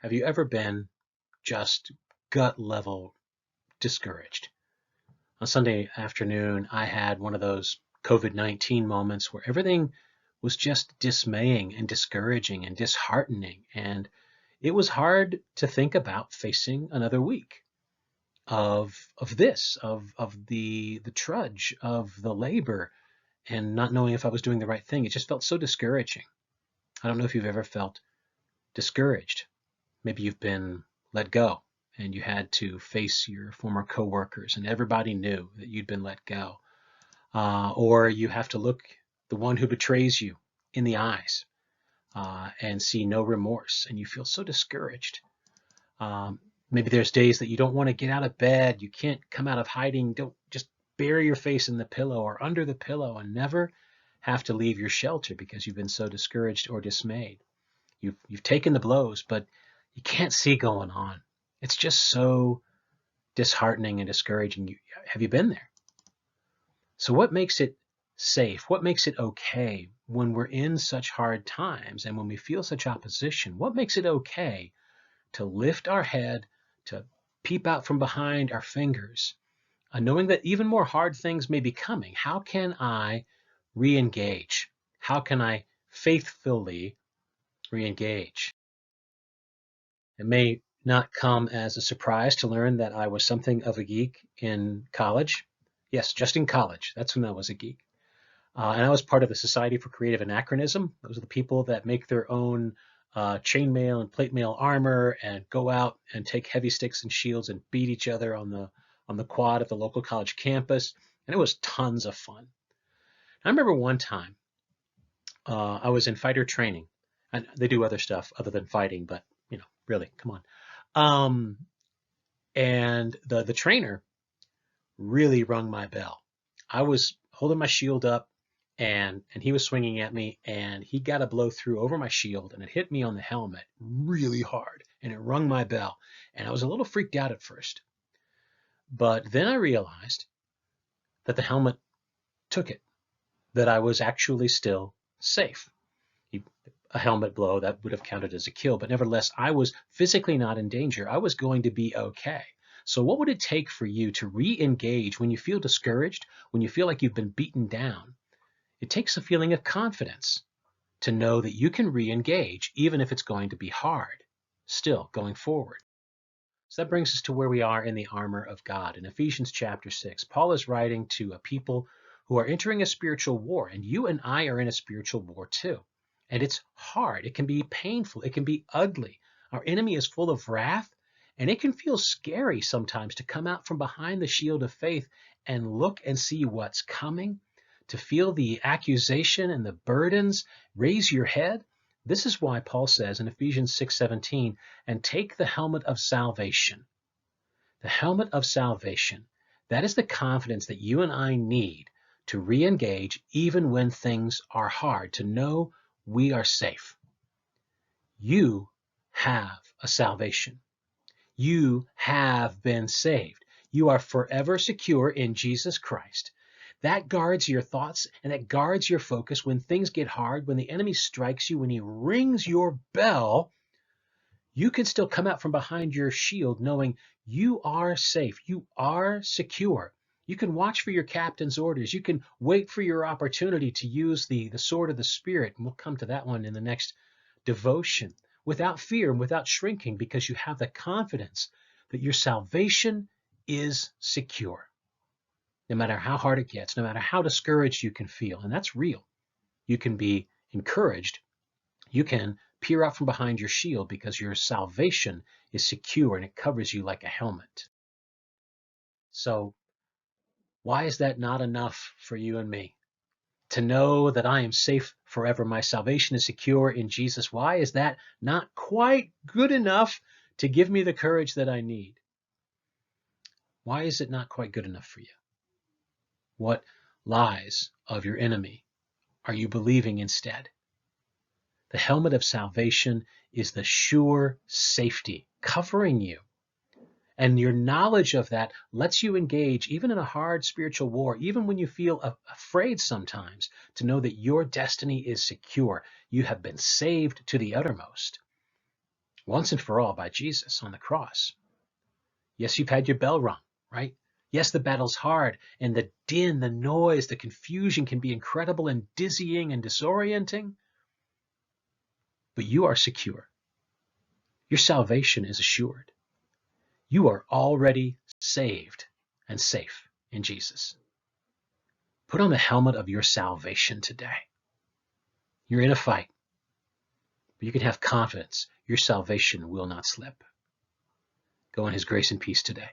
Have you ever been just gut level discouraged? On Sunday afternoon, I had one of those COVID-19 moments where everything was just dismaying and discouraging and disheartening. And it was hard to think about facing another week of the trudge, of the labor, and not knowing if I was doing the right thing. It just felt so discouraging. I don't know if you've ever felt discouraged. Maybe you've been let go and you had to face your former coworkers and everybody knew that you'd been let go. Or you have to look the one who betrays you in the eyes and see no remorse and you feel so discouraged. Maybe there's days that you don't want to get out of bed. You can't come out of hiding. Don't just bury your face in the pillow or under the pillow and never have to leave your shelter because you've been so discouraged or dismayed. You've taken the blows, but you can't see going on. It's just so disheartening and discouraging. Have you been there? So what makes it safe? What makes it okay when we're in such hard times and when we feel such opposition? What makes it okay to lift our head, to peep out from behind our fingers, knowing that even more hard things may be coming? How can I re-engage? How can I faithfully re-engage? It may not come as a surprise to learn that I was something of a geek in college. Yes, just in college. That's when I was a geek. And I was part of the Society for Creative Anachronism. Those are the people that make their own chainmail and plate mail armor and go out and take heavy sticks and shields and beat each other on the quad at the local college campus. And it was tons of fun. I remember one time I was in fighter training, and they do other stuff other than fighting, but really, come on. Um, and the trainer really rung my bell. I was holding my shield up, and he was swinging at me, and he got a blow through over my shield, and it hit me on the helmet really hard, and it rung my bell. And I was a little freaked out at first, but then I realized that the helmet took it, that I was actually still safe. A helmet blow, that would have counted as a kill, but nevertheless, I was physically not in danger. I was going to be okay. So what would it take for you to re-engage when you feel discouraged, when you feel like you've been beaten down? It takes a feeling of confidence to know that you can re-engage, even if it's going to be hard, still going forward. So that brings us to where we are in the armor of God. In Ephesians chapter 6, Paul is writing to a people who are entering a spiritual war, and you and I are in a spiritual war too. And it's hard. It can be painful. It can be ugly. Our enemy is full of wrath, and it can feel scary sometimes to come out from behind the shield of faith and look and see what's coming, to feel the accusation and the burdens. Raise your head. This is why Paul says in Ephesians 6:17, and take the helmet of salvation. The helmet of salvation. That is the confidence that you and I need to re-engage even when things are hard, to know we are safe. You have a salvation. You have been saved. You are forever secure in Jesus Christ. That guards your thoughts and that guards your focus when things get hard, when the enemy strikes you, when he rings your bell. You can still come out from behind your shield knowing you are safe. You are secure. You can watch for your captain's orders. You can wait for your opportunity to use the sword of the Spirit. And we'll come to that one in the next devotion. Without fear and without shrinking, because you have the confidence that your salvation is secure. No matter how hard it gets, no matter how discouraged you can feel, and that's real. You can be encouraged. You can peer out from behind your shield because your salvation is secure and it covers you like a helmet. So why is that not enough for you and me? To know that I am safe forever, my salvation is secure in Jesus. Why is that not quite good enough to give me the courage that I need? Why is it not quite good enough for you? What lies of your enemy are you believing instead? The helmet of salvation is the sure safety covering you. And your knowledge of that lets you engage even in a hard spiritual war, even when you feel afraid sometimes, to know that your destiny is secure. You have been saved to the uttermost. once and for all by Jesus on the cross. Yes, you've had your bell rung, right? Yes, the battle's hard, and the din, the noise, the confusion can be incredible and dizzying and disorienting, but you are secure. Your salvation is assured. You are already saved and safe in Jesus. Put on the helmet of your salvation today. You're in a fight, but you can have confidence. Your salvation will not slip. Go in his grace and peace today.